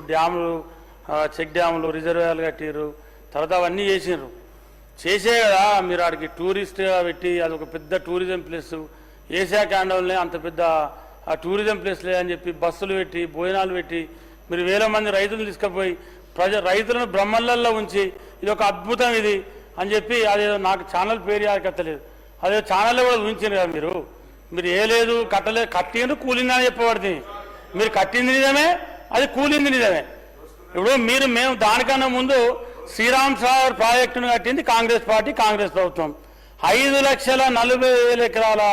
డ్యాములు, చెక్ డ్యాములు, రిజర్వాయర్లు కట్టిర్రు, తర్వాత అవన్నీ చేసినారు. చేసే కదా మీరు ఆడికి టూరిస్ట్గా పెట్టి అదొక పెద్ద టూరిజం ప్లేస్, ఏషియా క్యాండల్నే అంత పెద్ద టూరిజం ప్లేస్ లేదని చెప్పి బస్సులు పెట్టి భోజనాలు పెట్టి మీరు వేల మంది రైతులను తీసుకుపోయి రైతులను బ్రహ్మణల్లో ఉంచి ఇది ఒక అద్భుతం ఇది అని చెప్పి అదేదో నాకు ఛానల్ పేరు యాకత్తలేదు, అదే ఛానల్లో కూడా ఊహించారు కదా మీరు ఏ లేదు కట్టలేదు, కట్టిండు కూలిందని చెప్పబడుతుంది. మీరు కట్టింది నిజమే, అది కూలింది నిజమే. ఇప్పుడు మేము దానికన్నా ముందు శ్రీరామ్ సాగర్ ప్రాజెక్టును కట్టింది కాంగ్రెస్ పార్టీ, కాంగ్రెస్ ప్రభుత్వం. 5,40,000 ఎకరాల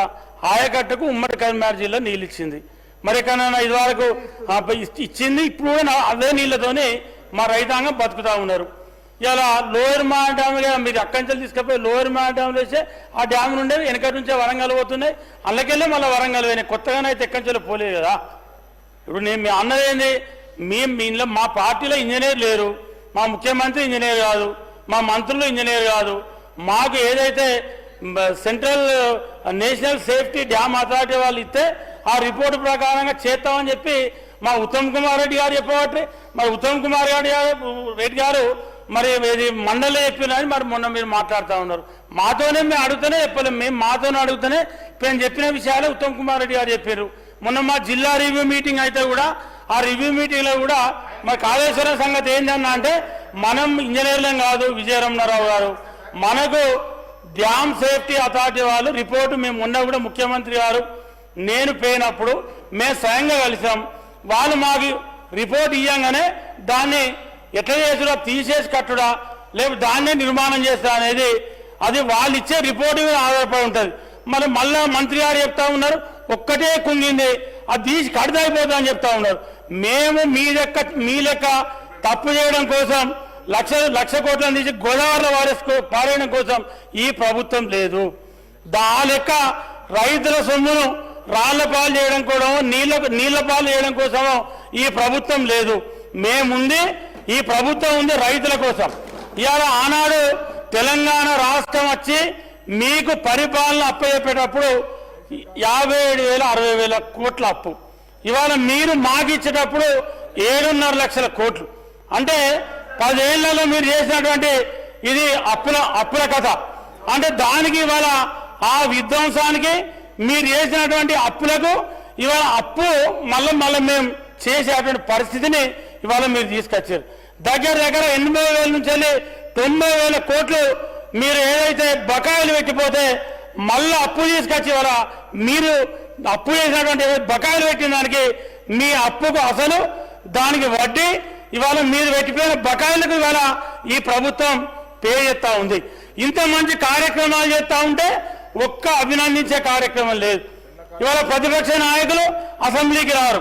ఆయకట్టుకు ఉమ్మడి కరీంనగర్ జిల్లా నీళ్ళు ఇచ్చింది. మరి ఎక్కడైనా ఇది వరకు ఇచ్చింది, ఇప్పుడు అదే నీళ్లతోనే మా రైతాంగం బతుకుతా ఉన్నారు. ఇలా లోయర్ మా డ్యామ్ మీరు అక్కడి నుంచి తీసుకపోయి లోయర్ మా డ్యామ్ వేస్తే ఆ డ్యామ్ నుండే వెనకటి నుంచే వరంగల్ పోతున్నాయి, అందుకెళ్ళి మళ్ళీ వరంగల్ పోయినాయి, కొత్తగానే అయితే ఎక్కడి నుంచి పోలేదు కదా. ఇప్పుడు నేను అన్నదేంది, ఇంట్లో మా పార్టీలో ఇంజనీర్ లేరు, మా ముఖ్యమంత్రి ఇంజనీర్ కాదు, మా మంత్రులు ఇంజనీర్ కాదు. మాకు ఏదైతే central national safety dam authority వాళ్ళు ఇస్తే ఆ రిపోర్టు ప్రకారంగా చేస్తామని చెప్పి మా ఉత్తమ్ కుమార్ రెడ్డి గారు చెప్పబట్టి, మరి ఉత్తమ్ కుమార్ రెడ్డి గారు మరి ఇది మండలి చెప్పినని మరి మొన్న మీరు మాట్లాడుతూ ఉన్నారు. మాతోనే మేము అడుగుతూనే చెప్పలేము, మేము మాతోనే అడుగుతూనే మేము చెప్పిన విషయాలే ఉత్తమ్ కుమార్ రెడ్డి గారు చెప్పారు. మొన్న మా జిల్లా రివ్యూ మీటింగ్ అయితే కూడా ఆ రివ్యూ మీటింగ్లో కూడా మరి కాళేశ్వరం సంగతి ఏంటన్నా అంటే, మనం ఇంజనీర్లం కాదు విజయరమణారావు గారు, మనకు డ్యామ్ సేఫ్టీ అథారిటీ వాళ్ళు రిపోర్టు మేము మొన్న కూడా ముఖ్యమంత్రి గారు నేను పోయినప్పుడు మేము స్వయంగా కలిసాం. వాళ్ళు మాకు రిపోర్ట్ ఇవ్వగానే దాన్ని ఎట్లా చేసుడా తీసేసి కట్టుడా లేకపోతే దాన్నే నిర్మాణం చేస్తా అనేది అది వాళ్ళు ఇచ్చే రిపోర్టు మీద ఆధారపడి ఉంటుంది. మరి మళ్ళా మంత్రి గారు చెప్తా ఉన్నారు ఒక్కటే కుంగింది అది తీసి కడిదైపోతా అని చెప్తా ఉన్నారు. మేము మీ లెక్క తప్పు చేయడం కోసం లక్ష కోట్లను తీసి గోదావరిలో పారేయడం కోసం ఈ ప్రభుత్వం లేదు. దా లెక్క రైతుల సొమ్మును రాళ్ల పాలు చేయడం కూడా నీళ్ల పాలు చేయడం కోసమో ఈ ప్రభుత్వం లేదు. మేముంది, ఈ ప్రభుత్వం ఉంది రైతుల కోసం. ఇవాళ ఆనాడు తెలంగాణ రాష్ట్రం వచ్చి మీకు పరిపాలన అప్పచెప్పేటప్పుడు 57,000 60,000 కోట్ల అప్పు, ఇవాళ మీరు మాకు ఇచ్చేటప్పుడు 7.5 లక్షల కోట్లు. అంటే 10 ఏళ్లలో మీరు చేసినటువంటి ఇది అప్పుల కథ. అంటే దానికి ఇవాళ ఆ విధ్వంసానికి మీరు చేసినటువంటి అప్పులకు ఇవాళ అప్పు మళ్ళీ మేము చేసేటువంటి పరిస్థితిని ఇవాళ మీరు తీసుకొచ్చారు. దగ్గర 80,000 నుంచి వెళ్ళి 90,000 కోట్లు మీరు ఏదైతే బకాయిలు పెట్టిపోతే మళ్ళీ అప్పు తీసుకొచ్చి ఇవాళ మీరు అప్పు చేసినటువంటి బకాయిలు పెట్టిన దానికి మీ అప్పుకు అసలు దానికి వడ్డీ ఇవాళ మీరు పెట్టిపోయిన బకాయిలకు ఇవాళ ఈ ప్రభుత్వం పే చేస్తూ ఉంది. ఇంత మంచి కార్యక్రమాలు చేస్తూ ఉంటే ఒక్క అభినందించే కార్యక్రమం లేదు. ఇవాళ ప్రతిపక్ష నాయకులు అసెంబ్లీకి రారు,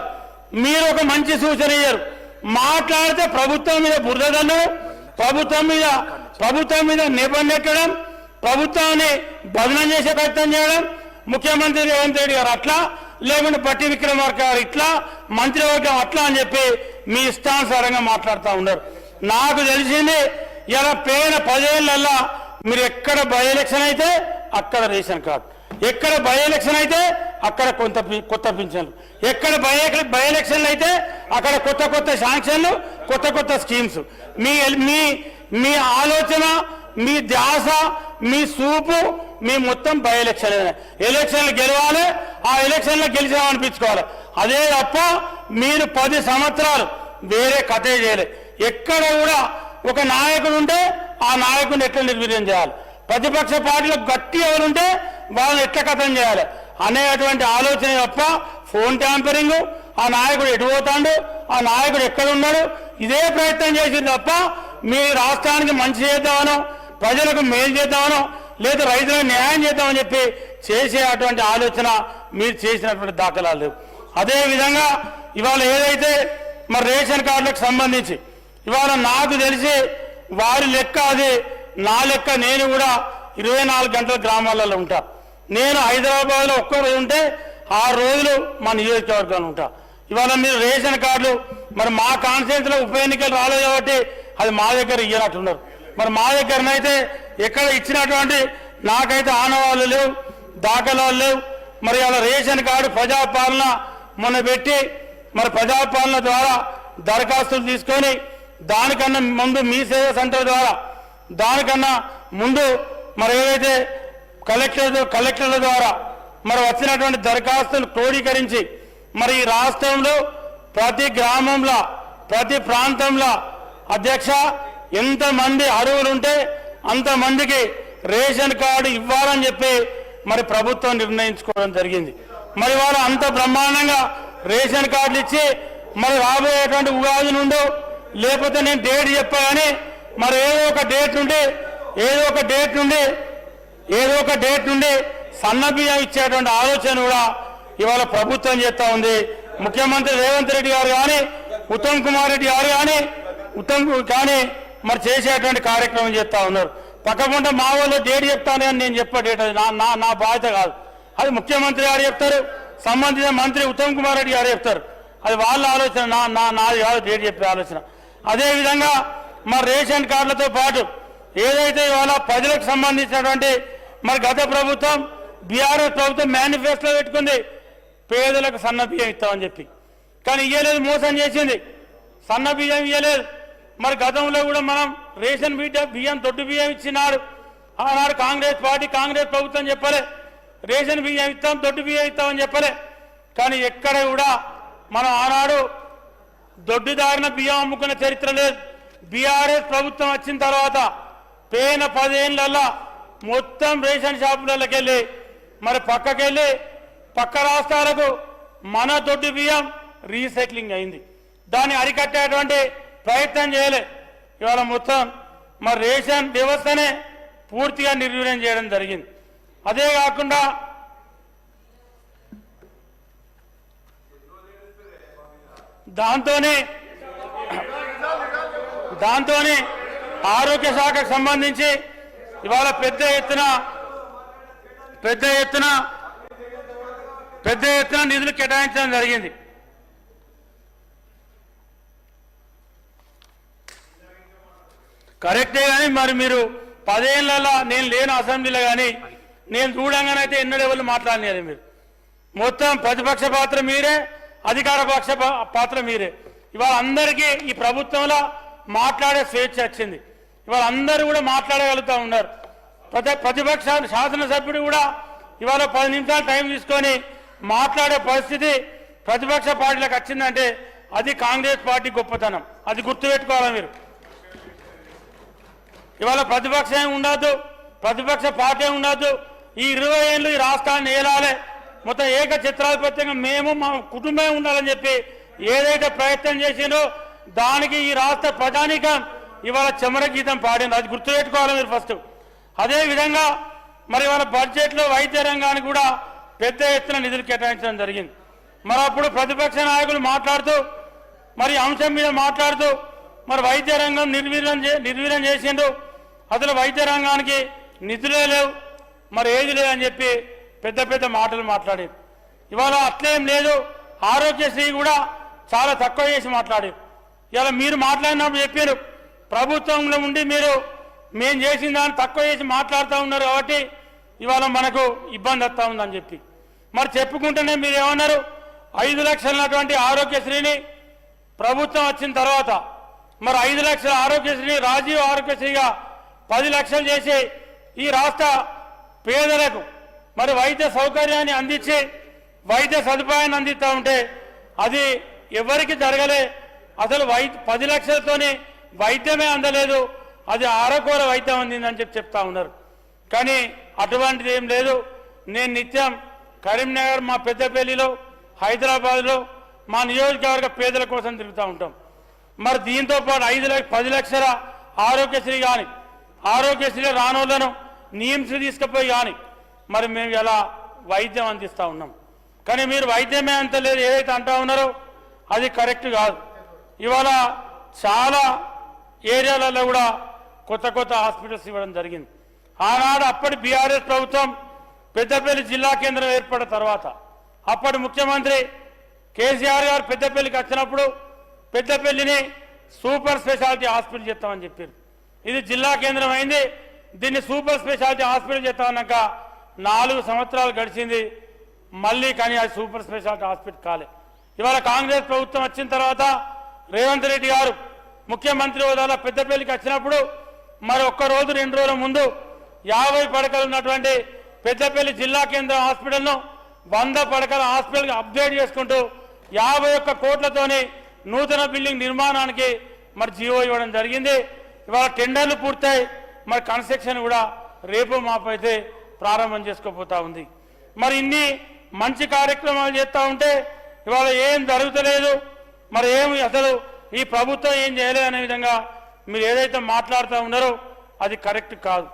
మీరు ఒక మంచి సూచన ఇయ్యరు, మాట్లాడితే ప్రభుత్వం మీద బురదలు, ప్రభుత్వం మీద నిబంధెట్టడం, ప్రభుత్వాన్ని బదనం చేసే ప్రయత్నం చేయడం, ముఖ్యమంత్రి రేవంత్ రెడ్డి గారు అట్లా, లేకుంటే పట్టి విక్రమార్క గారు ఇట్లా, మంత్రివర్గం అట్లా అని చెప్పి మీ ఇష్టానుసారంగా మాట్లాడుతూ ఉన్నారు. నాకు తెలిసింది ఇలా పేన 10 ఏళ్లల్లా మీరు ఎక్కడ బై ఎలక్షన్ అయితే అక్కడ రేషన్ కార్డు, ఎక్కడ బై ఎలక్షన్ అయితే అక్కడ కొత్త పింఛన్లు, ఎక్కడ బై ఎలక్షన్లు అయితే అక్కడ కొత్త శాంక్షన్లు, కొత్త స్కీమ్స్. మీ ఆలోచన, మీ ధ్యాస, మీ సూపు మీ మొత్తం బై ఎలక్షన్లు గెలవాలి, ఆ ఎలక్షన్లో గెలిచామనిపించుకోవాలి. అదే తప్ప మీరు 10 సంవత్సరాలు వేరే కథే చేయలేదు. ఎక్కడ కూడా ఒక నాయకుడు ఉంటే ఆ నాయకుడిని ఎట్లా నిర్వీర్యం చేయాలి, ప్రతిపక్ష పార్టీలో గట్టి ఎవరుంటే వాళ్ళని ఎట్లా కథం చేయాలి అనేటువంటి ఆలోచన తప్ప ఫోన్ ట్యాంపరింగ్, ఆ నాయకుడు ఎటు పోతాడు, ఆ నాయకుడు ఎక్కడ ఉన్నాడు, ఇదే ప్రయత్నం చేసింది తప్ప మీ రాష్ట్రానికి మంచి చేద్దామనో ప్రజలకు మేలు చేద్దామనో లేదా రైతులకు న్యాయం చేద్దామని చెప్పి చేసే అటువంటి ఆలోచన మీరు చేసినటువంటి దాఖలాలు లేవు. అదేవిధంగా ఇవాళ ఏదైతే మరి రేషన్ కార్డులకు సంబంధించి ఇవాళ నాకు తెలిసి వారి లెక్క అది నా లెక్క, నేను కూడా 24 గంటల గ్రామాలలో ఉంటా. నేను హైదరాబాద్లో ఒక్కరోజు ఉంటే 6 రోజులు మా నియోజకవర్గంలో ఉంటా. ఇవాళ మీరు రేషన్ కార్డులు మరి మా కాన్స్టిట్యూన్సీలో ఉప ఎన్నికలు రాలేదు కాబట్టి అది మా దగ్గర ఇయ్యనట్టున్నారు. మరి మా దగ్గరనైతే ఎక్కడ ఇచ్చినటువంటి నాకైతే ఆనవాళ్ళు లేవు, దాఖలాలు లేవు. మరి అలా రేషన్ కార్డు ప్రజాపాలన మొన్న పెట్టి మరి ప్రజాపాలన ద్వారా దరఖాస్తులు తీసుకొని దానికన్నా ముందు మీ సేవా సెంటర్ ద్వారా దానికన్నా ముందు మరి ఏదైతే కలెక్టర్ల ద్వారా మరి వచ్చినటువంటి దరఖాస్తులు క్రోడీకరించి మరి ఈ రాష్ట్రంలో ప్రతి గ్రామంలో ప్రతి ప్రాంతంలో అధ్యక్ష ఎంతమంది అర్హులుంటే అంతమందికి రేషన్ కార్డు ఇవ్వాలని చెప్పి మరి ప్రభుత్వం నిర్ణయించుకోవడం జరిగింది. మరి వాళ్ళు అంత బ్రహ్మాండంగా రేషన్ కార్డులు ఇచ్చి మరి రాబోయేటువంటి ఉగాది నుండి లేకపోతే నేను డేట్ చెప్పాలని మరి ఏదో ఒక డేట్ నుండి సన్నబియ్యం ఇచ్చేటువంటి ఆలోచన కూడా ఇవాళ ప్రభుత్వం చేస్తూ ఉంది. ముఖ్యమంత్రి రేవంత్ రెడ్డి గారు కానీ ఉత్తమ్ కుమార్ రెడ్డి గారు కానీ మరి చేసేటువంటి కార్యక్రమం చేస్తూ ఉన్నారు. పక్కకుండా మా వాళ్ళు డేట్ చెప్తాను అని నేను చెప్పే డేట్ అది నా బాధ్యత కాదు. అది ముఖ్యమంత్రి గారు చెప్తారు, సంబంధించిన మంత్రి ఉత్తమ్ కుమార్ రెడ్డి గారు చెప్తారు. అది వాళ్ళ ఆలోచన, నాది కాదు డేట్ చెప్పే ఆలోచన. అదేవిధంగా మరి రేషన్ కార్డులతో పాటు ఏదైతే ఇవాళ ప్రజలకు సంబంధించినటువంటి మరి గత ప్రభుత్వం బీఆర్ఎస్ ప్రభుత్వం మేనిఫెస్టోలో పెట్టుకుంది పేదలకు సన్న బియ్యం ఇస్తామని చెప్పి, కానీ ఇయ్యలేదు, మోసం చేసింది, సన్న బియ్యం ఇయ్యలేదు. మరి గతంలో కూడా మనం రేషన్ బియ్యం దొడ్డు బియ్యం ఇచ్చినాడు ఆనాడు కాంగ్రెస్ ప్రభుత్వం చెప్పలే రేషన్ బియ్యం ఇస్తాం దొడ్డు బియ్యం ఇస్తామని చెప్పలే. కానీ ఎక్కడ కూడా మనం ఆనాడు దొడ్డుదారిన బియ్యం అమ్ముకున్న చరిత్ర లేదు. బీఆర్ఎస్ ప్రభుత్వం వచ్చిన తర్వాత పేన 10 ఏళ్ళల్లో మొత్తం రేషన్ షాపులకి వెళ్ళి మరి పక్కకెళ్ళి పక్క రాష్ట్రాలకు మన దొడ్డు బియ్యం రీసైక్లింగ్ అయింది. దాన్ని అరికట్టేటువంటి ప్రయత్నం చేయలే. ఇవాళ మొత్తం మరి రేషన్ వ్యవస్థనే పూర్తిగా నిర్వీర్యం చేయడం జరిగింది. అదే కాకుండా దాంతోనే ఆరోగ్య శాఖకు సంబంధించి ఇవాళ పెద్ద ఎత్తున నిధులు కేటాయించడం జరిగింది. కరెక్టే, కానీ మరి మీరు 10 ఏళ్ళలో నేను లేను అసెంబ్లీలో, కానీ నేను చూడంగానైతే ఎన్నడెవరు మాట్లాడలేదు. మీరు మొత్తం ప్రతిపక్ష పాత్ర మీరే, అధికార పక్ష పాత్ర మీరే. ఇవాళ అందరికీ ఈ ప్రభుత్వంలో మాట్లాడే స్వేచ్ఛ వచ్చింది. ఇవాళ అందరూ కూడా మాట్లాడగలుగుతూ ఉన్నారు. ప్రతిపక్ష శాసనసభ్యుడు కూడా ఇవాళ 10 నిమిషాలు టైం తీసుకొని మాట్లాడే పరిస్థితి ప్రతిపక్ష పార్టీలకు వచ్చిందంటే అది కాంగ్రెస్ పార్టీ గొప్పతనం. అది గుర్తుపెట్టుకోవాలి మీరు. ఇవాళ ప్రతిపక్షం ఉండద్దు, ప్రతిపక్ష పార్టీ ఉండద్దు. ఈ 20 ఏళ్ళు ఈ రాష్ట్రాన్ని ఏలాలి, మొత్తం ఏక చిత్రాధిపత్యంగా మేము మా కుటుంబమే ఉండాలని చెప్పి ఏదైతే ప్రయత్నం చేసిందో దానికి ఈ రాష్ట్ర ప్రజానీకం ఇవాళ చెమర గీతం పాడింది. అది గుర్తుపెట్టుకోవాలి మీరు ఫస్ట్. అదేవిధంగా మరి ఇవాళ బడ్జెట్లో వైద్య రంగానికి కూడా పెద్ద ఎత్తున నిధులు కేటాయించడం జరిగింది. మరి అప్పుడు ప్రతిపక్ష నాయకులు మాట్లాడుతూ మరి అంశం మీద మాట్లాడుతూ మరి వైద్య రంగం నిర్వీర్యం చేసిండు, అసలు వైద్య రంగానికి నిధులే లేవు, మరి ఏది లేదని చెప్పి పెద్ద మాటలు మాట్లాడారు. ఇవాళ అట్లేం లేదు, ఆరోగ్యశ్రీ కూడా చాలా తక్కువ చేసి మాట్లాడారు. ఇలా మీరు మాట్లాడినప్పుడు చెప్పారు ప్రభుత్వంలో ఉండి మేము చేసిన దాన్ని తక్కువ చేసి మాట్లాడుతూ ఉన్నారు కాబట్టి ఇవాళ మనకు ఇబ్బంది వస్తూ ఉందని చెప్పి మరి చెప్పుకుంటేనే మీరు ఏమన్నారు, 5 లక్షలటువంటి ఆరోగ్యశ్రీని ప్రభుత్వం వచ్చిన తర్వాత మరి 5 లక్షల ఆరోగ్యశ్రీని రాజీవ్ ఆరోగ్యశ్రీగా 10 లక్షలు చేసి ఈ రాష్ట్ర పేదలకు మరి వైద్య సౌకర్యాన్ని అందించి వైద్య సదుపాయాన్ని అందిస్తూ ఉంటే అది ఎవరికి జరగలే. అసలు 10 లక్షలతోనే వైద్యమే అందలేదు, అది ఆరకూర వైద్యం అందిందని చెప్తా ఉన్నారు. కానీ అటువంటిది ఏం లేదు. నేను నిత్యం కరీంనగర్, మా పెద్దపల్లిలో, హైదరాబాద్లో మా నియోజకవర్గ పేదల కోసం తిరుగుతూ ఉంటాం. మరి దీంతో పాటు 10 లక్షల ఆరోగ్యశ్రీ కానీ ఆరోగ్యశ్రీ రానోళ్లను నియమించి తీసుకుపోయి కానీ మరి మేము ఇలా వైద్యం అందిస్తూ ఉన్నాం. కానీ మీరు వైద్యమే అంత లేదు ఏదైతే అంటా ఉన్నారో అది కరెక్ట్ కాదు. ఇవాళ చాలా ఏరియాలలో కూడా కొత్త హాస్పిటల్స్ ఇవ్వడం జరిగింది. ఆనాడు అప్పటి బీఆర్ఎస్ ప్రభుత్వం పెద్దపల్లి జిల్లా కేంద్రం ఏర్పడిన తర్వాత అప్పటి ముఖ్యమంత్రి కేసీఆర్ గారు పెద్దపల్లికి వచ్చినప్పుడు పెద్దపల్లిని సూపర్ స్పెషాలిటీ హాస్పిటల్ చేస్తామని చెప్పారు. ఇది జిల్లా కేంద్రం అయింది, దీన్ని సూపర్ స్పెషాలిటీ హాస్పిటల్ చేస్తామన్నాక 4 సంవత్సరాలు గడిచింది, మళ్ళీ కానీ అది సూపర్ స్పెషాలిటీ హాస్పిటల్ కాలే. ఇవాళ కాంగ్రెస్ ప్రభుత్వం వచ్చిన తర్వాత రేవంత్ రెడ్డి గారు ముఖ్యమంత్రి హోదాలో పెద్దపల్లికి వచ్చినప్పుడు మరి ఒక్క రోజు 2 రోజుల ముందు 50 పడకలు ఉన్నటువంటి పెద్దపల్లి జిల్లా కేంద్ర హాస్పిటల్ను 100 పడకల హాస్పిటల్కి అప్గ్రేడ్ చేసుకుంటూ 51 కోట్లతోని నూతన బిల్డింగ్ నిర్మాణానికి మరి జీవో ఇవ్వడం జరిగింది. ఇవాళ టెండర్లు పూర్తయి మరి కన్స్ట్రక్షన్ కూడా రేపు మాపైతే ప్రారంభం చేసుకోబోతా ఉంది. మరి ఇన్ని మంచి కార్యక్రమాలు చేస్తూ ఉంటే ఇవాళ ఏం జరుగుతలేదు, మరి ఏమి అసలు ఈ ప్రభుత్వం ఏం చేయలేదు అనే విధంగా మీరు ఏదైతే మాట్లాడుతూ ఉన్నారో అది కరెక్ట్ కాదు.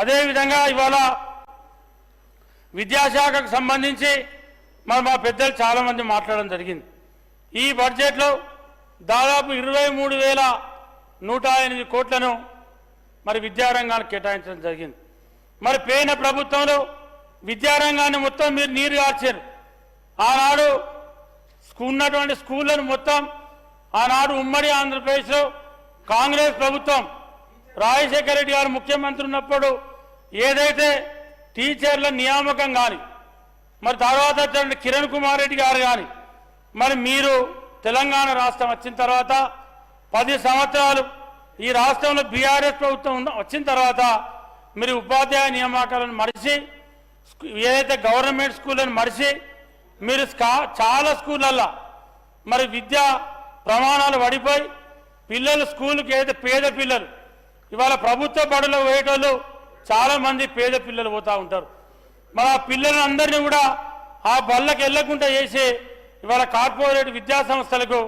అదేవిధంగా ఇవాళ విద్యాశాఖకు సంబంధించి మరి మా పెద్దలు చాలామంది మాట్లాడడం జరిగింది. ఈ బడ్జెట్లో దాదాపు 23,108 కోట్లను మరి విద్యారంగానికి కేటాయించడం జరిగింది. మరి పోయిన ప్రభుత్వంలో విద్యారంగాన్ని మొత్తం మీరు నీరు కార్చారు. ఆనాడు ఉన్నటువంటి స్కూళ్లను మొత్తం ఆనాడు ఉమ్మడి ఆంధ్రప్రదేశ్లో కాంగ్రెస్ ప్రభుత్వం రాజశేఖర రెడ్డి గారు ముఖ్యమంత్రి ఉన్నప్పుడు ఏదైతే టీచర్ల నియామకం కానీ మరి తర్వాత కిరణ్ కుమార్ రెడ్డి గారు కానీ మరి మీరు తెలంగాణ రాష్ట్రం వచ్చిన తర్వాత 10 సంవత్సరాలు ఈ రాష్ట్రంలో బీఆర్ఎస్ ప్రభుత్వం వచ్చిన తర్వాత మీరు ఉపాధ్యాయ నియామకాలను మరిచి ఏదైతే గవర్నమెంట్ స్కూళ్ళను మరిచి మీరు చాలా స్కూళ్ళల్లో మరి విద్యా ప్రమాణాలు పడిపోయి పిల్లలు స్కూల్కి ఏదైతే పేద పిల్లలు ఇవాళ ప్రభుత్వ బడులు పోయేటోళ్ళు చాలామంది పేద పిల్లలు పోతూ ఉంటారు. మరి ఆ పిల్లలందరినీ కూడా ఆ బళ్ళకి వెళ్లకుండా చేసి ఇవాళ కార్పొరేట్ విద్యా సంస్థలకు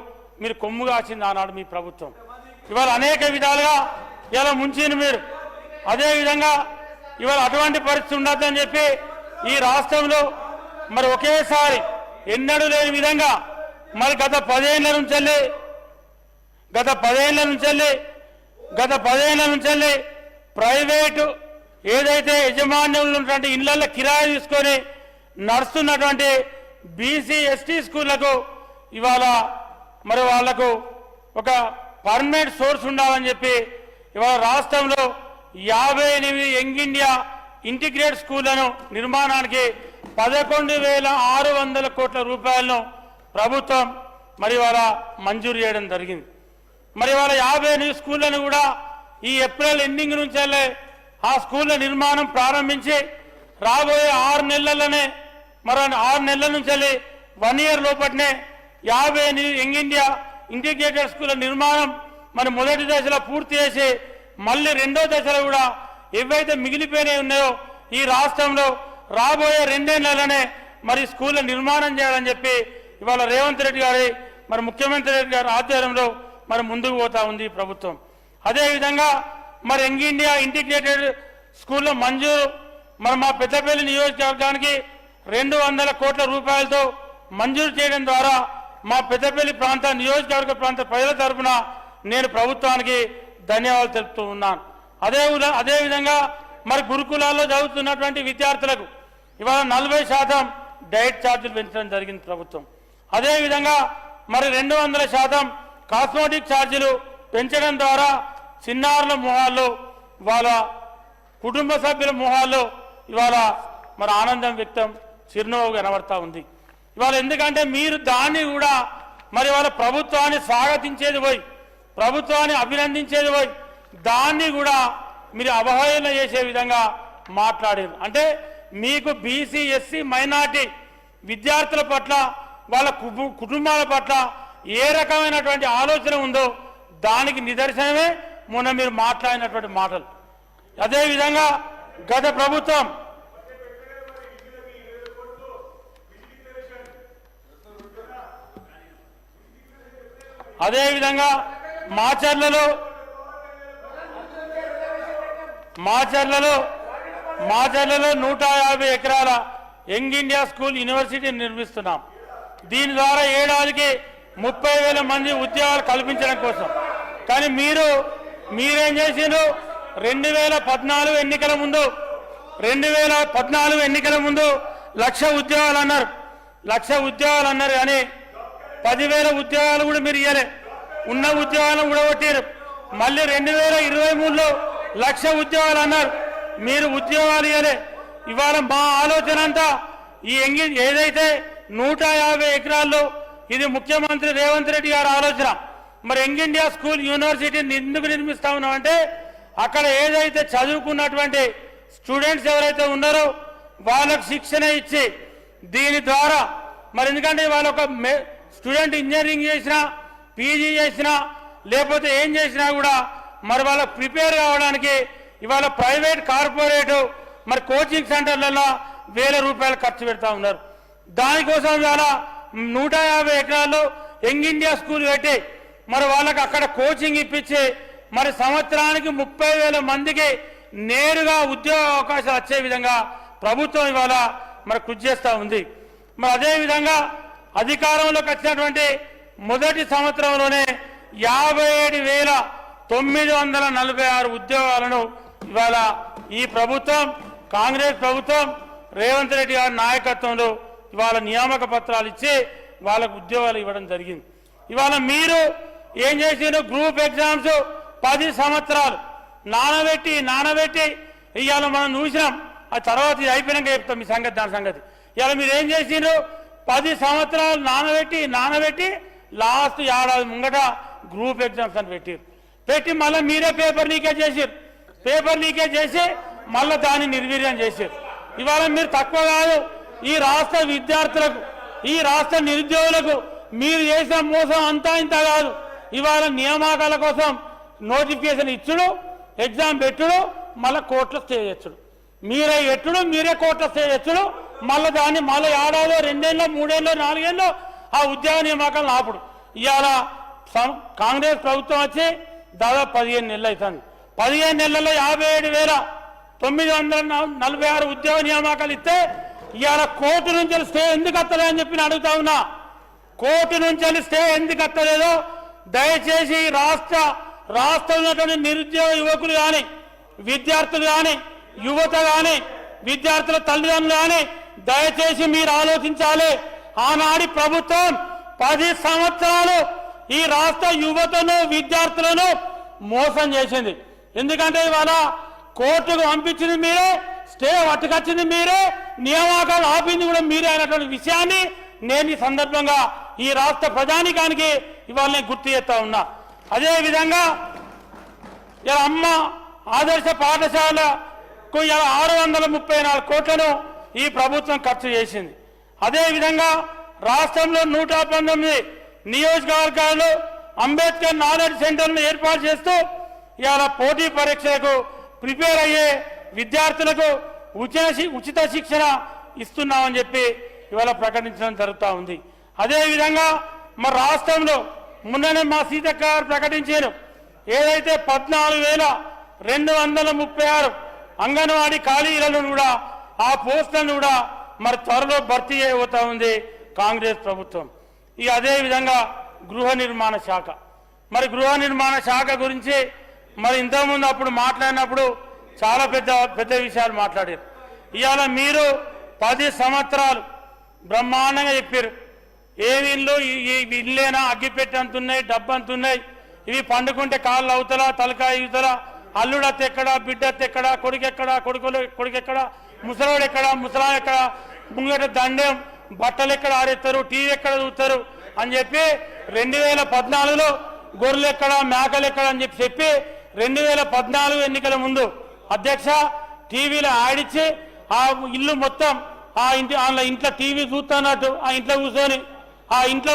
మీరు కొమ్ము కాసింది ఆనాడు మీ ప్రభుత్వం. ఇవాళ అనేక విధాలుగా ఇలా ముంచింది మీరు. అదేవిధంగా ఇవాళ అటువంటి పరిస్థితి ఉండద్దని చెప్పి ఈ రాష్ట్రంలో మరి ఒకేసారి ఎన్నడూ లేని విధంగా మరి గత 10 ఏళ్ల నుంచి ప్రైవేటు ఏదైతే యజమాన్యంలో ఉన్నటువంటి ఇళ్లలో కిరాయి తీసుకొని నడుస్తున్నటువంటి బీసీ ఎస్టీ స్కూళ్లకు ఇవాళ మరి వాళ్లకు ఒక పర్మనెంట్ సోర్స్ ఉండాలని చెప్పి ఇవాళ రాష్ట్రంలో 58 యంగ్ ఇండియా ఇంటిగ్రేట్ స్కూళ్లను నిర్మాణానికి 11,600 కోట్ల రూపాయలను ప్రభుత్వం మరి వాళ్ళ మంజూరు చేయడం జరిగింది. మరి వాళ్ళ 58 స్కూళ్లను కూడా ఈ ఏప్రిల్ ఎండింగ్ నుంచి ఆ స్కూళ్ల నిర్మాణం ప్రారంభించి రాబోయే 6 నెలల్లోనే మరి 6 నెలల నుంచి 1 ఇయర్ లోపట్నే 58 యంగ్ ఇండియా ఇంటిగ్రేటెడ్ స్కూళ్ల నిర్మాణం మరి మొదటి దశలో పూర్తి చేసి మళ్ళీ రెండో దశలో కూడా ఏవైతే మిగిలిపోయినాయి ఉన్నాయో ఈ రాష్ట్రంలో రాబోయే 2 నెలలనే మరి స్కూళ్ల నిర్మాణం చేయాలని చెప్పి ఇవాళ రేవంత్ రెడ్డి గారి మరి ముఖ్యమంత్రి రెడ్డి గారి ఆధ్వర్యంలో మరి ముందుకు పోతా ఉంది ప్రభుత్వం. అదేవిధంగా మరి యంగ్ ఇండియా ఇంటిగ్రేటెడ్ స్కూల్లో మంజూరు మరి మా పెద్దపల్లి నియోజకవర్గానికి 200 కోట్ల రూపాయలతో మంజూరు చేయడం ద్వారా మా పెద్దపల్లి ప్రాంత నియోజకవర్గ ప్రాంత ప్రజల తరఫున నేను ప్రభుత్వానికి ధన్యవాదాలు తెలుపుతూ ఉన్నాను. అదేవిధంగా మరి గురుకులాల్లో చదువుతున్నటువంటి విద్యార్థులకు ఇవాళ 40% డైట్ ఛార్జీలు పెంచడం జరిగింది ప్రభుత్వం. అదేవిధంగా మరి 200% కాస్మెటిక్ ఛార్జీలు పెంచడం ద్వారా చిన్నారుల మొహాల్లో వాళ్ళ కుటుంబ సభ్యుల మొహాల్లో ఇవాళ మరి ఆనందం వ్యక్తం చిరునవ్వు కనబడతా ఉంది. ఇవాళ ఎందుకంటే మీరు దాన్ని కూడా మరి వాళ్ళ ప్రభుత్వాన్ని స్వాగతించేది పోయి ప్రభుత్వాన్ని అభినందించేది పోయి దాన్ని కూడా మీరు అవహేళన చేసే విధంగా మాట్లాడారు. అంటే మీకు బీసీ ఎస్సీ మైనార్టీ విద్యార్థుల పట్ల వాళ్ళ కుటుంబాల పట్ల ఏ రకమైనటువంటి ఆలోచన ఉందో దానికి నిదర్శనమే మొన్న మీరు మాట్లాడినటువంటి మాటలు. అదేవిధంగా గత ప్రభుత్వం అదేవిధంగా మాచర్లలో 150 ఎకరాల యంగ్ ఇండియా స్కూల్ యూనివర్సిటీని నిర్మిస్తున్నాం. దీని ద్వారా ఏడాదికి 30,000 మంది ఉద్యోగాలు కల్పించడం కోసం. కానీ మీరేం చేసిండ్రు? 2014 ఎన్నికల ముందు 1,00,000 ఉద్యోగాలు అన్నారు. 1,00,000 ఉద్యోగాలు అన్నారు కానీ 10,000 ఉద్యోగాలు కూడా మీరు ఇయ్యలే. ఉన్న ఉద్యోగాలను కూడా కొట్టారు. మళ్ళీ 2023లో 1,00,000 ఉద్యోగాలు అన్నారు. మీరు ఉద్యోగాలు ఇయ్యలే. ఇవాళ మా ఆలోచన అంతా ఈ ఏదైతే 150 ఎకరాల్లో ఇది ముఖ్యమంత్రి రేవంత్ రెడ్డి గారి ఆలోచన. మరి యంగ్ ఇండియా స్కూల్ యూనివర్సిటీని ఎందుకు నిర్మిస్తా ఉన్నామంటే అక్కడ ఏదైతే చదువుకున్నటువంటి స్టూడెంట్స్ ఎవరైతే ఉన్నారో వాళ్ళకు శిక్షణ ఇచ్చి దీని ద్వారా మరి ఎందుకంటే వాళ్ళ ఒక స్టూడెంట్ ఇంజనీరింగ్ చేసినా పీజీ చేసినా లేకపోతే ఏం చేసినా కూడా మరి వాళ్ళ ప్రిపేర్ కావడానికి ఇవాళ ప్రైవేట్ కార్పొరేట్ మరి కోచింగ్ సెంటర్లలో వేల రూపాయలు ఖర్చు పెడతా ఉన్నారు. దానికోసం ఇవాళ 150 ఎకరాల్లో యంగ్ ఇండియా స్కూల్ పెట్టి మరి వాళ్ళకి అక్కడ కోచింగ్ ఇప్పించి మరి సంవత్సరానికి 30,000 మందికి నేరుగా ఉద్యోగ అవకాశాలు వచ్చే విధంగా ప్రభుత్వం ఇవాళ మరి కృషి చేస్తూ ఉంది. మరి అదేవిధంగా అధికారంలోకి వచ్చినటువంటి మొదటి సంవత్సరంలోనే 57,946 ఉద్యోగాలను ఇవాళ ఈ ప్రభుత్వం కాంగ్రెస్ ప్రభుత్వం రేవంత్ రెడ్డి గారి నాయకత్వంలో ఇవాళ నియామక పత్రాలు ఇచ్చి వాళ్ళకు ఉద్యోగాలు ఇవ్వడం జరిగింది. ఇవాళ మీరు ఏం చేసిన గ్రూప్ ఎగ్జామ్స్ 10 సంవత్సరాలు నానబెట్టి ఇవాళ మనం చూసినాం. ఆ తర్వాత ఇది అయిపోయినాక చెప్తాం మీ సంగతి దాని సంగతి. ఇవాళ మీరు ఏం చేసిండ్రు 10 సంవత్సరాలు నానబెట్టి లాస్ట్ ఏడాది ముంగట గ్రూప్ ఎగ్జామ్స్ అని పెట్టి మళ్ళీ మీరే పేపర్ లీకేజ్ చేసి మళ్ళీ దాన్ని నిర్వీర్యం చేశారు. ఇవాళ మీరు తక్కువ కాదు. ఈ రాష్ట్ర విద్యార్థులకు ఈ రాష్ట్ర నిరుద్యోగులకు మీరు చేసిన మోసం అంతా ఇంత కాదు. ఇవాళ నియామకాల కోసం నోటిఫికేషన్ ఇచ్చుడు, ఎగ్జామ్ పెట్టుడు, మళ్ళీ కోర్టులో స్టే చేయొచ్చుడు. మీరే కోర్టులో స్టే చేయొచ్చుడు. మళ్ళీ దాన్ని మళ్ళీ ఏడాదో 2 ఏళ్ళు 3 ఏళ్ళు 4 ఏళ్ళు ఆ ఉద్యోగ నియామకాలను ఆపుడు. ఇవాళ కాంగ్రెస్ ప్రభుత్వం వచ్చి దాదాపు 15 నెలలు అవుతుంది. 15 నెలల్లో 57,946 ఉద్యోగ నియామకాలు ఇస్తే ఇవాళ కోర్టు నుంచి స్టే ఎందుకు వస్తలే అని చెప్పి అడుగుతా ఉన్నా. కోర్టు నుంచి స్టే ఎందుకు వస్తలేదో దయచేసి రాష్ట్రంలో ఉన్నటువంటి నిరుద్యోగ యువకులు కానీ విద్యార్థులు కానీ యువత కానీ విద్యార్థుల తల్లిదండ్రులు కానీ దయచేసి మీరు ఆలోచించాలి. ఆనాడి ప్రభుత్వం 10 సంవత్సరాలు ఈ రాష్ట్ర యువతను విద్యార్థులను మోసం చేసింది. ఎందుకంటే ఇవాళ కోర్టుకు పంపించింది మీరే, స్టే పట్టుకొచ్చింది మీరే, నియామకాలు ఆపింది కూడా మీరే అయినటువంటి విషయాన్ని నేను ఈ సందర్భంగా ఈ రాష్ట్ర ప్రజానికానికి ఇవాళ నేను గుర్తు చేస్తా ఉన్నా. అదేవిధంగా ఇలా అమ్మ ఆదర్శ పాఠశాలకు ఇలా 634 కోట్లను ఈ ప్రభుత్వం ఖర్చు చేసింది. అదేవిధంగా రాష్ట్రంలో 119 నియోజకవర్గాల్లో అంబేద్కర్ నాలెడ్జ్ సెంటర్ను ఏర్పాటు చేస్తూ ఇవాళ పోటీ పరీక్షలకు ప్రిపేర్ అయ్యే విద్యార్థులకు ఉచిత శిక్షణ ఇస్తున్నామని చెప్పి ఇవాళ ప్రకటించడం జరుగుతూ ఉంది. అదేవిధంగా మరి రాష్ట్రంలో మొన్ననే మా సీతక్క గారు ప్రకటించారు ఏదైతే 14,236 అంగన్వాడీ ఖాళీలను కూడా ఆ పోస్టులను కూడా మరి త్వరలో భర్తీ చేయబోతా ఉంది కాంగ్రెస్ ప్రభుత్వం. ఇక అదేవిధంగా గృహ నిర్మాణ శాఖ గురించి మరి ఇంతకుముందు అప్పుడు మాట్లాడినప్పుడు చాలా పెద్ద విషయాలు మాట్లాడారు. ఇవాళ మీరు 10 సంవత్సరాలు బ్రహ్మాండంగా చెప్పారు. ఏమి ఇల్లు ఈ ఇల్లేనా, అగ్గిపెట్టి అంతున్నాయి, డబ్బు అంతున్నాయి, ఇవి పండుకుంటే కాళ్ళు అవుతలా తలకాయ ఇవుతలా, అల్లుడత్త ఎక్కడ, బిడ్డత్త ఎక్కడ, కొడుకెక్కడ, ముసలోడు ఎక్కడ, ముసలా ఎక్కడ, ముంగట దండం, బట్టలు ఎక్కడ ఆరేస్తారు, టీవీ ఎక్కడ చూస్తారు అని చెప్పి 2014లో గొర్రెలు ఎక్కడ, మేకలు ఎక్కడ అని చెప్పి 2014 ఎన్నికల ముందు అధ్యక్ష టీవీలో ఆడిచ్చి ఆ ఇల్లు మొత్తం ఆ ఇంట్లో టీవీ చూస్తున్నట్టు ఆ ఇంట్లో కూర్చొని ఆ ఇంట్లో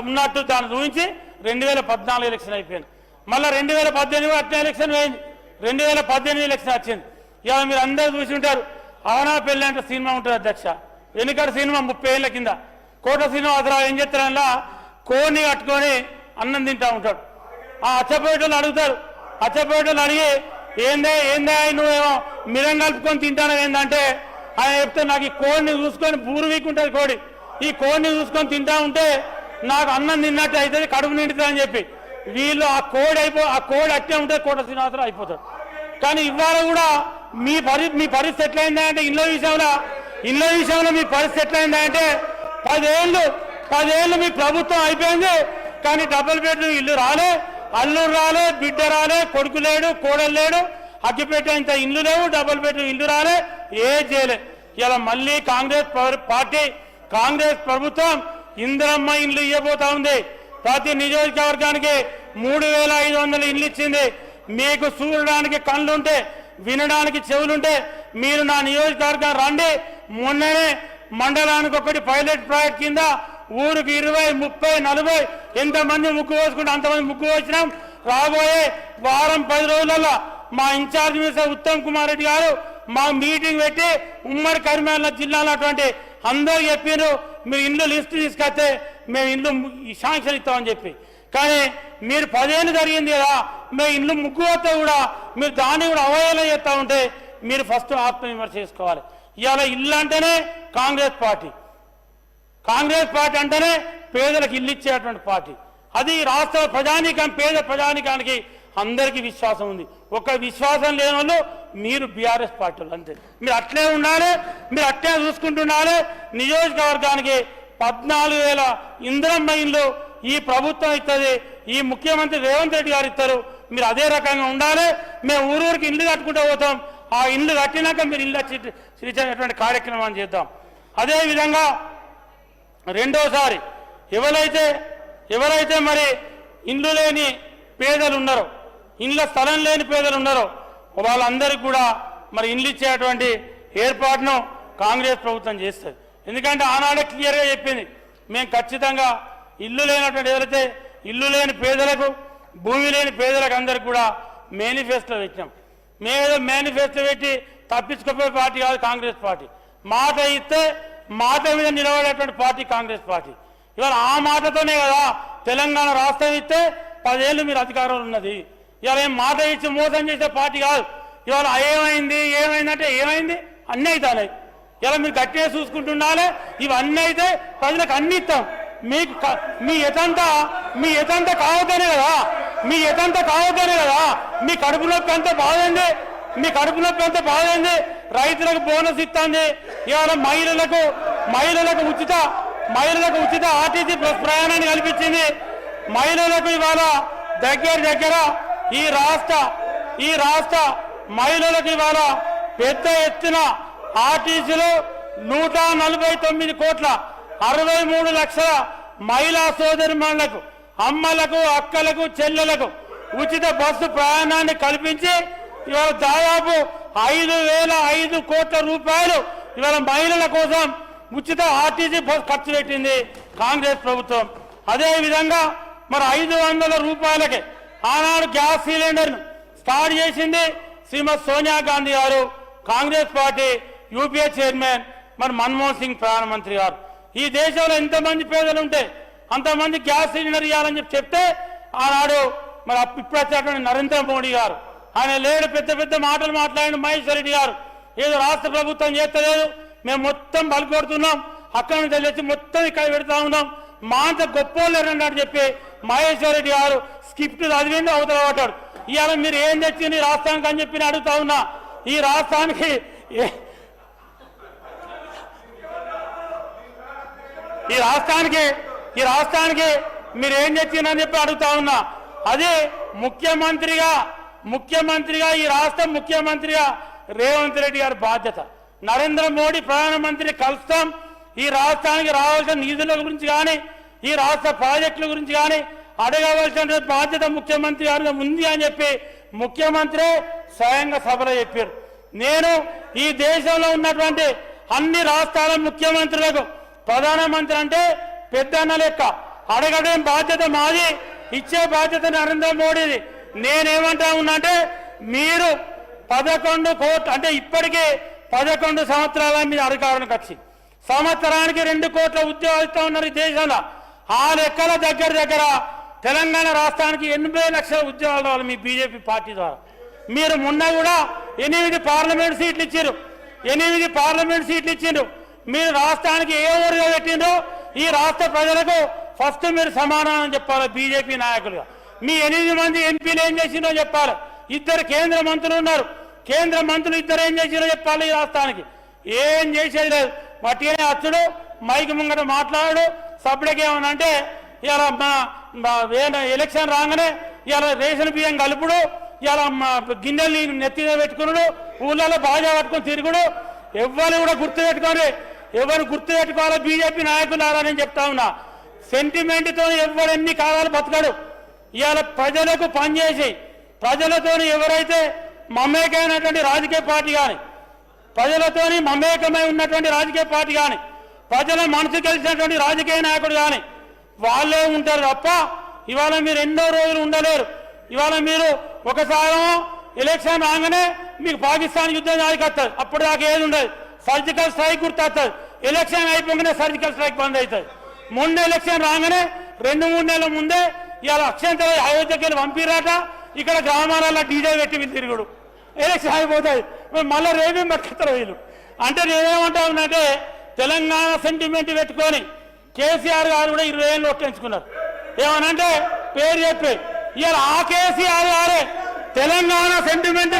ఉన్నట్టు దాన్ని చూపించి 2014 ఎలక్షన్ అయిపోయింది. మళ్ళీ 2018 అట్లా ఎలక్షన్ పోయింది. 2018 ఎలక్షన్ వచ్చింది. ఇవాళ మీరు అందరూ చూసి ఉంటారు. అవనా పెళ్ళి అంటే సినిమా ఉంటుంది అధ్యక్ష. వెనుకటి సినిమా 30 ఏళ్ళ కింద కోట శ్రీనివాసరావు ఏం చేస్తారన్నా కోడిని కట్టుకొని అన్నం తింటా ఉంటాడు. ఆ అచ్చపేటలు అడుగుతారు. అచ్చపేటలు అడిగి ఏందే నువ్వేమో మిరం కలుపుకొని తింటాను ఏంటంటే ఆయన చెప్తే నాకు ఈ కోడిని చూసుకొని బూరు వీకుంటుంది కోడి, ఈ కోడిని చూసుకొని తింటా ఉంటే నాకు అన్నం తిన్నట్టు అవుతుంది, కడుపు నిండుతుంది అని చెప్పి వీళ్ళు ఆ కోడి అట్టే ఉంటే కోట శ్రీనివాసరావు అయిపోతాడు. కానీ ఇవాళ కూడా మీ పరిస్థితి ఎట్లయిందంటే ఇళ్ళ విషయంలో మీ పరిస్థితి ఎట్లయిందంటే 10 ఏళ్ళు మీ ప్రభుత్వం అయిపోయింది. కానీ డబుల్ బెడ్రూమ్ ఇల్లు రాలే, అల్లుడు రాలే, బిడ్డ రాలే, కొడుకు లేడు, కోడలు లేడు, అగ్గిపెట్టేంత ఇల్లు లేవు, డబుల్ బెడ్రూమ్ ఇల్లు రాలే, ఏం చేయలే. ఇలా మళ్ళీ కాంగ్రెస్ ప్రభుత్వం ఇందిరమ్మ ఇల్లు ఇవ్వబోతా ఉంది. ప్రతి నియోజకవర్గానికి 3,500 ఇల్లు ఇచ్చింది. మీకు చూడడానికి కళ్ళుంటే వినడానికి చెవులుంటే మీరు నా నియోజకవర్గం రండి. మొన్ననే మండలానికి ఒకటి పైలట్ ప్రాజెక్ట్ కింద ఊరికి 20, 30, 40 ఎంతమంది ముక్కు పోసుకుంటే అంతమంది ముక్కు పోసినాం. రాబోయే వారం 10 రోజులలో మా ఇన్ఛార్జ్ మినిస్టర్ ఉత్తమ్ కుమార్ రెడ్డి గారు మా మీటింగ్ పెట్టి ఉమ్మడి కరీంనగర్ జిల్లాలో అటువంటి అందరూ చెప్పారు మీరు ఇల్లు లిస్టు తీసుకొస్తే మేము ఇల్లు శాంక్షన్ ఇస్తామని చెప్పి. కానీ మీరు 10 ఏళ్ళు జరిగింది కదా, మేము ఇల్లు ముగ్గు వస్తే కూడా మీరు దాన్ని కూడా అవహేళన చేస్తూ ఉంటే మీరు ఫస్ట్ ఆత్మవిమర్శ చేసుకోవాలి. ఇవాళ ఇల్లు అంటేనే కాంగ్రెస్ పార్టీ, కాంగ్రెస్ పార్టీ అంటేనే పేదలకు ఇల్లు ఇచ్చేటువంటి పార్టీ. అది రాష్ట్ర ప్రజానీకం, పేద ప్రజానీకానికి అందరికీ విశ్వాసం ఉంది. ఒక విశ్వాసం లేని వాళ్ళు మీరు బీఆర్ఎస్ పార్టీ వాళ్ళు అంతే. మీరు అట్లే ఉండాలి, మీరు అట్లే చూసుకుంటుండాలి. నియోజకవర్గానికి 14,000 ఇందిరమ్మ ఇల్లు ఈ ప్రభుత్వం ఇస్తుంది, ఈ ముఖ్యమంత్రి రేవంత్ రెడ్డి గారు ఇస్తారు. మీరు అదే రకంగా ఉండాలి. మేము ఊరూరికి ఇల్లు కట్టుకుంటూ పోతాం. ఆ ఇల్లు కట్టినాక మీరు ఇల్లు ఇచ్చేటువంటి కార్యక్రమాన్ని చేద్దాం. అదేవిధంగా రెండోసారి ఎవరైతే మరి ఇల్లు లేని పేదలు ఉన్నారో, ఇళ్ళ స్థలం లేని పేదలు ఉన్నారో వాళ్ళందరికీ కూడా మరి ఇల్లు ఇచ్చేటువంటి ఏర్పాటును కాంగ్రెస్ ప్రభుత్వం చేస్తుంది. ఎందుకంటే ఆనాడే క్లియర్గా చెప్పింది, మేము ఖచ్చితంగా ఇల్లు లేనటువంటి ఎవరైతే ఇల్లు లేని పేదలకు, భూమి లేని పేదలకు అందరికి కూడా మేనిఫెస్టో పెట్టినాం. మేమేదో మేనిఫెస్టో పెట్టి తప్పించుకోపోయే పార్టీ కాదు కాంగ్రెస్ పార్టీ. మాట ఇస్తే మాట మీద నిలబడేటువంటి పార్టీ కాంగ్రెస్ పార్టీ. ఇవాళ ఆ మాటతోనే కదా తెలంగాణ రాష్ట్రం ఇస్తే 10 ఏళ్ళు మీరు అధికారంలో ఉన్నది. ఇవాళ ఏం మాట ఇచ్చి మోసం చేసే పార్టీ కాదు. ఇవాళ ఏమైందంటే ఏమైంది అన్నీ అవుతాయి. ఇలా మీరు గట్టిగా చూసుకుంటుండాలి. ఇవన్నీ అయితే ప్రజలకు అన్ని ఇస్తాం. మీ ఎతంతా కావద్దనే కదా, మీ కడుపు నొప్పి అంతా బాధండి. రైతులకు బోనస్ ఇస్తుంది. ఇవాళ మహిళలకు ఉచిత ఆర్టీసీ బస్ ప్రయాణాన్ని కల్పించింది. మహిళలకు ఇవాళ దగ్గర ఈ రాష్ట్ర మహిళలకు ఇవాళ పెద్ద ఎత్తున ఆర్టీసీలో 149 కోట్ల 63 లక్షల మహిళా సోదరిమణులకు, అమ్మలకు, అక్కలకు, చెల్లెలకు ఉచిత బస్సు ప్రయాణాన్ని కల్పించి ఇవాళ దాదాపు 5,005 కోట్ల రూపాయలు ఇవాళ మహిళల కోసం ఉచిత ఆర్టీసీ బస్ ఖర్చు పెట్టింది కాంగ్రెస్ ప్రభుత్వం. అదేవిధంగా మరి 500 రూపాయలకి ఆనాడు గ్యాస్ సిలిండర్ను స్టార్ట్ చేసింది శ్రీమతి సోనియా గాంధీ గారు, కాంగ్రెస్ పార్టీ యూపీఏ చైర్మన్ మరి మన్మోహన్ సింగ్ ప్రధానమంత్రి గారు. ఈ దేశంలో ఎంతమంది పేదలు ఉంటే అంతమంది గ్యాస్ సిలిండర్ ఇవ్వాలని చెప్తే ఆనాడు మరి ఇప్పుడు వచ్చేటువంటి నరేంద్ర మోడీ గారు ఆయన లేడు, పెద్ద మాటలు మాట్లాడిన మహేశ్వర్ రెడ్డి గారు ఏదో రాష్ట్ర ప్రభుత్వం చేస్తలేదు, మేము మొత్తం బలికొడుతున్నాం, అక్కడి నుంచి తెలిసి మొత్తం ఇక్కడ పెడతా ఉన్నాం, మా అంత గొప్పోళ్ళు అని చెప్పి మహేశ్వర్ రెడ్డి గారు స్క్రిప్ట్ చదివిండి అవతల పడ్డాడు. ఇవాళ మీరు ఏం తెచ్చింది రాష్ట్రానికి అని చెప్పి అడుగుతా ఉన్నా. ఈ రాష్ట్రానికి మీరు ఏం తెచ్చిందని చెప్పి అడుగుతా ఉన్నా. అదే ముఖ్యమంత్రిగా ఈ రాష్ట్ర ముఖ్యమంత్రిగా రేవంత్ రెడ్డి గారి బాధ్యత. నరేంద్ర మోడీ ప్రధానమంత్రి కలుస్తాం, ఈ రాష్ట్రానికి రావాల్సిన నిధుల గురించి కానీ ఈ రాష్ట్ర ప్రాజెక్టుల గురించి కానీ అడగవలసిన బాధ్యత ముఖ్యమంత్రి గారి ఉంది అని చెప్పి ముఖ్యమంత్రి స్వయంగా సభలో చెప్పారు. నేను ఈ దేశంలో ఉన్నటువంటి అన్ని రాష్ట్రాల ముఖ్యమంత్రులకు ప్రధానమంత్రి అంటే పెద్దన్న లెక్క, అడగడం బాధ్యత మాది, ఇచ్చే బాధ్యత నరేంద్ర మోడీది. నేనేమంటా ఉన్నా మీరు 11 కోట్లు అంటే ఇప్పటికే 11 సంవత్సరాల మీద అధికారానికి వచ్చి సంవత్సరానికి 2 కోట్ల ఉద్యోగాలు ఇస్తా ఉన్నారు ఈ దేశంలో. ఆ లెక్కల దగ్గర తెలంగాణ రాష్ట్రానికి 80 లక్షల ఉద్యోగాలు రావాలి మీ బీజేపీ పార్టీ ద్వారా. మీరు మొన్న కూడా 8 పార్లమెంట్ సీట్లు ఇచ్చిండ్రు. మీరు రాష్ట్రానికి ఏ ఊరుగా పెట్టిండ్రో ఈ రాష్ట్ర ప్రజలకు ఫస్ట్ మీరు సమాధానం చెప్పాలి. బీజేపీ నాయకులుగా మీ 8 మంది ఎంపీలు ఏం చేసిందో చెప్పాలి. 2 కేంద్ర మంత్రులు ఉన్నారు, కేంద్ర మంత్రులు 2 ఏం చేసిందో చెప్పాలి. ఈ రాష్ట్రానికి ఏం చేసేది లేదు. మట్టినే అచ్చుడు, మైకి ముంగట మాట్లాడు, సభ్యుడికి ఏమన్నా అంటే ఇలా ఎలక్షన్ రాగానే ఇలా రేషన్ బియ్యం కలుపుడు, ఇలా గిన్నెలు నెత్తిన పెట్టుకున్నాడు, ఊళ్ళలో బాగా పట్టుకొని తిరుగుడు. ఎవరు కూడా గుర్తుపెట్టుకోవాలి బీజేపీ నాయకులారా నేను చెప్తా ఉన్నా. సెంటిమెంట్తో ఎవరు ఎన్ని కాలాలు బతకడు. ఇవాళ ప్రజలకు పనిచేసి ప్రజలతో ఎవరైతే మమేకమైనటువంటి రాజకీయ పార్టీ కానీ, ప్రజలతోని మమేకమై ఉన్నటువంటి రాజకీయ పార్టీ కానీ, ప్రజల మనసు కలిసినటువంటి రాజకీయ నాయకుడు కానీ వాళ్ళే ఉంటారు తప్ప ఇవాళ మీరు ఎన్నో రోజులు ఉండలేరు. ఇవాళ మీరు ఒకసారి ఎలక్షన్ రాగానే మీకు పాకిస్తాన్ యుద్ధం వస్తుంది, అప్పుడు దాకా ఏది ఉండదు. సర్జికల్ స్ట్రైక్ గుర్తొస్తుంది, ఎలక్షన్ అయిపోగానే సర్జికల్ స్ట్రైక్ బంద్ అవుతుంది. మొన్న ఎలక్షన్ రాగానే 2-3 నెలల ముందే ఇవాళ అక్షంతర అయోధ్యకి వెళ్ళి పంపిరాట, ఇక్కడ గ్రామాలలో డీజే పెట్టి వీళ్ళు తిరుగుడు, ఎలక్షన్ అయిపోతుంది. మళ్ళీ రేపేం పట్టుతారు వీళ్ళు. అంటే నేనేమంటా ఉన్నంటే తెలంగాణ సెంటిమెంట్ పెట్టుకొని కేసీఆర్ గారు కూడా 20 ఏళ్ళు ఒట్టించుకున్నారు. ఏమనంటే పేరు చెప్పి ఇవాళ ఆ కేసీఆర్ గారే తెలంగాణ సెంటిమెంట్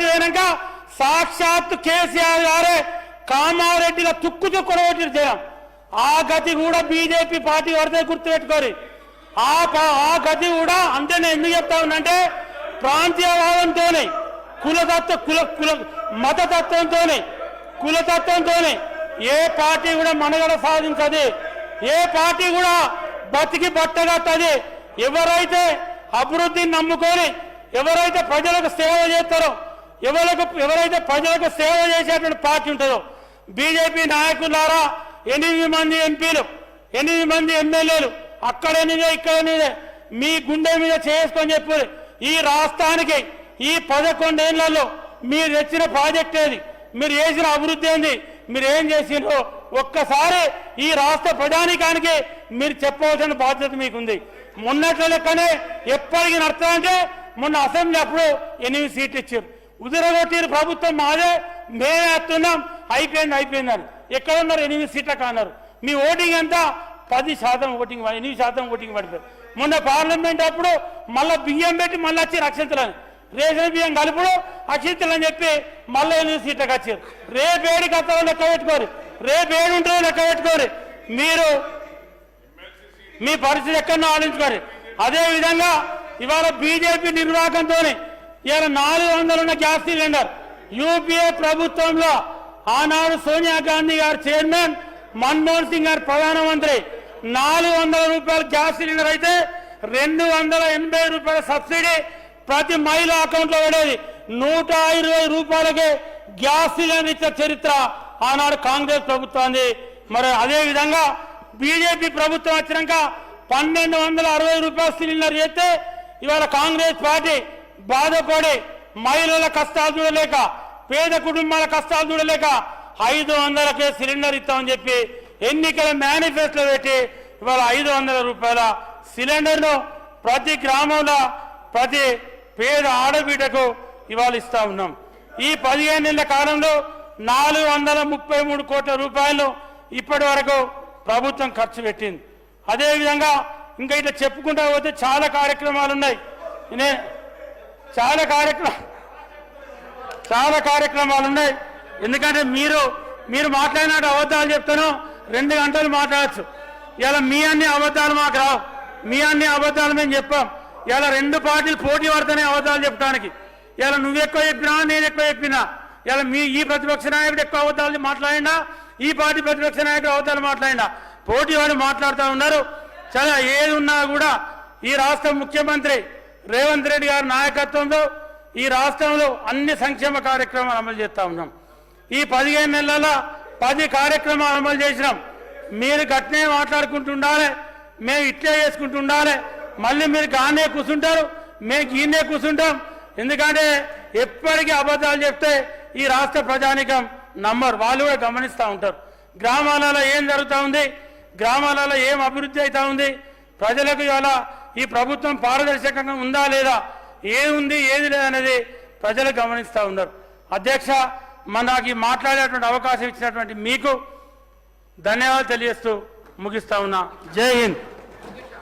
వేయనాక సాక్షాత్ కేసీఆర్ గారే కామారెడ్డిలో తుక్కు తుక్కుడు చేయడం. ఆ గతి కూడా బీజేపీ పార్టీ వరదే గుర్తుపెట్టుకోరు. ఆ గతి కూడా అంతే. నేను ఎందుకు చెప్తా ఉన్నంటే ప్రాంతీయవాదంతోనే కులతత్వంతోనే ఏ పార్టీ కూడా మనుగడ సాధించదు, ఏ పార్టీ కూడా బతికి బట్టగట్టది. ఎవరైతే అభివృద్ధిని నమ్ముకొని ఎవరైతే ప్రజలకు సేవ చేస్తారో, ఎవరైతే ప్రజలకు సేవ చేసేటువంటి పార్టీ ఉంటుందో, బీజేపీ నాయకులారా 8 మంది ఎంపీలు 8 మంది ఎమ్మెల్యేలు అక్కడ 8 ఇక్కడ 8 మీ గుండె మీద చేసుకొని చెప్పారు. ఈ రాష్ట్రానికి ఈ 11 ఏళ్లలో మీరు తెచ్చిన ప్రాజెక్ట్ ఏది, మీరు చేసిన అభివృద్ధి ఏంది, మీరు ఏం చేసినో ఒక్కసారి ఈ రాష్ట్ర ప్రజానీకానికి మీరు చెప్పవలసిన బాధ్యత మీకుంది. మొన్నట్ల లెక్కనే ఎప్పటికీ నడుస్తారంటే మొన్న అసెంబ్లీ అప్పుడు 8 సీట్లు ఇచ్చారు. ఉదిరగొట్టిన ప్రభుత్వం మాదే, మేమే వస్తున్నాం, అయిపోయిందని. ఎక్కడ ఉన్నారు? 8 సీట్లకు అన్నారు. మీ ఓటింగ్ ఎంత? 10% ఓటింగ్, 8% ఓటింగ్ పడిపోయి. మొన్న పార్లమెంట్ అప్పుడు మళ్ళీ బియ్యం పెట్టి మళ్ళీ వచ్చి అక్షంతలని, రేషన్ బియ్యం కలుపుడు అక్షింతలు అని చెప్పి మళ్ళీ 8 సీట్లకు వచ్చారు. రేపేడి కథలో లెక్క పెట్టుకోరు, రేపేడు ఉంటుందో లెక్క పెట్టుకోరు. మీరు మీ పరిస్థితి ఎక్కడన్నా ఆలోచించుకోరు. అదేవిధంగా ఇవాళ బీజేపీ నిర్వాహకంతో ఇవాళ 400 ఉన్న గ్యాస్ సిలిండర్ యూపీఏ ప్రభుత్వంలో ఆనాడు సోనియా గాంధీ గారు చైర్మన్, మన్మోహన్ సింగ్ గారు ప్రధానమంత్రి, 400 రూపాయల గ్యాస్ సిలిండర్ అయితే 280 రూపాయల సబ్సిడీ ప్రతి మహిళ అకౌంట్లో పడేది. 120 రూపాయలకే గ్యాస్ సిలిండర్ ఇచ్చే చరిత్ర ఆనాడు కాంగ్రెస్ ప్రభుత్వాన్ని. మరి అదేవిధంగా బీజేపీ ప్రభుత్వం వచ్చినాక 1260 రూపాయల సిలిండర్ చేస్తే ఇవాళ కాంగ్రెస్ పార్టీ బాధపడి మహిళల కష్టాలు చూడలేక, పేద కుటుంబాల కష్టాలు చూడలేక 500కే సిలిండర్ ఇస్తామని చెప్పి ఎన్నికల మేనిఫెస్టోలో పెట్టి ఇవాళ 500 రూపాయల సిలిండర్ను ప్రతి గ్రామంలో ప్రతి పేద ఆడబిడ్డకు ఇవాళ ఇస్తా ఉన్నాం. ఈ 15 నెలల కాలంలో 433 కోట్ల రూపాయలు ఇప్పటి వరకు ప్రభుత్వం ఖర్చు పెట్టింది. అదేవిధంగా ఇంకా ఇట్లా చెప్పుకుంటా పోతే చాలా కార్యక్రమాలు ఉన్నాయి. చాలా కార్యక్రమాలు ఉన్నాయి. ఎందుకంటే మీరు మాట్లాడినట్టు అబద్ధాలు చెప్తాను 2 గంటలు మాట్లాడచ్చు. ఇలా మీ అన్ని అబద్ధాలు మాకు రావు, మీ అన్ని అబద్ధాలు మేము చెప్పాం. ఇలా 2 పార్టీలు పోటీ పడతానే అబద్ధాలు చెప్పడానికి. ఇలా నువ్వు ఎక్కువ చెప్పినా, నేను ఎక్కువ చెప్పినా, ఇలా ఈ ప్రతిపక్ష నాయకుడు ఎక్కువ అబద్ధాలు మాట్లాడినా, ఈ పార్టీ ప్రతిపక్ష నాయకుడు అబద్ధాలు మాట్లాడినా, పోటీ వాడు మాట్లాడుతూ ఉన్నారు. చాలా ఏది ఉన్నా కూడా ఈ రాష్ట్ర ముఖ్యమంత్రి రేవంత్ రెడ్డి గారి నాయకత్వంలో ఈ రాష్ట్రంలో అన్ని సంక్షేమ కార్యక్రమాలు అమలు చేస్తూ ఉన్నాం. ఈ 15 నెలల్లో 10 కార్యక్రమాలు అమలు చేసినాం. మీరు గట్నే మాట్లాడుకుంటుండాలి, మేము ఇట్లే చేసుకుంటుండాలి, మళ్ళీ మీరు గానే కూర్చుంటారు, మేము గీనే కూర్చుంటాం. ఎందుకంటే ఎప్పటికీ అబద్ధాలు చెప్తే ఈ రాష్ట్ర ప్రజానికం నమ్మరు, వాళ్ళు కూడా గమనిస్తూ ఉంటారు. గ్రామాలలో ఏం జరుగుతూ ఉంది, గ్రామాలలో ఏం అభివృద్ధి అవుతా ఉంది, ప్రజలకు ఇవాళ ఈ ప్రభుత్వం పారదర్శకంగా ఉందా లేదా, ఏముంది ఏది లేదనేది ప్రజలు గమనిస్తూ ఉన్నారు. అధ్యక్ష, నాకు మాట్లాడేటువంటి అవకాశం ఇచ్చినటువంటి మీకు ధన్యవాదాలు తెలియజేస్తూ ముగిస్తా ఉన్నా. జై హింద్.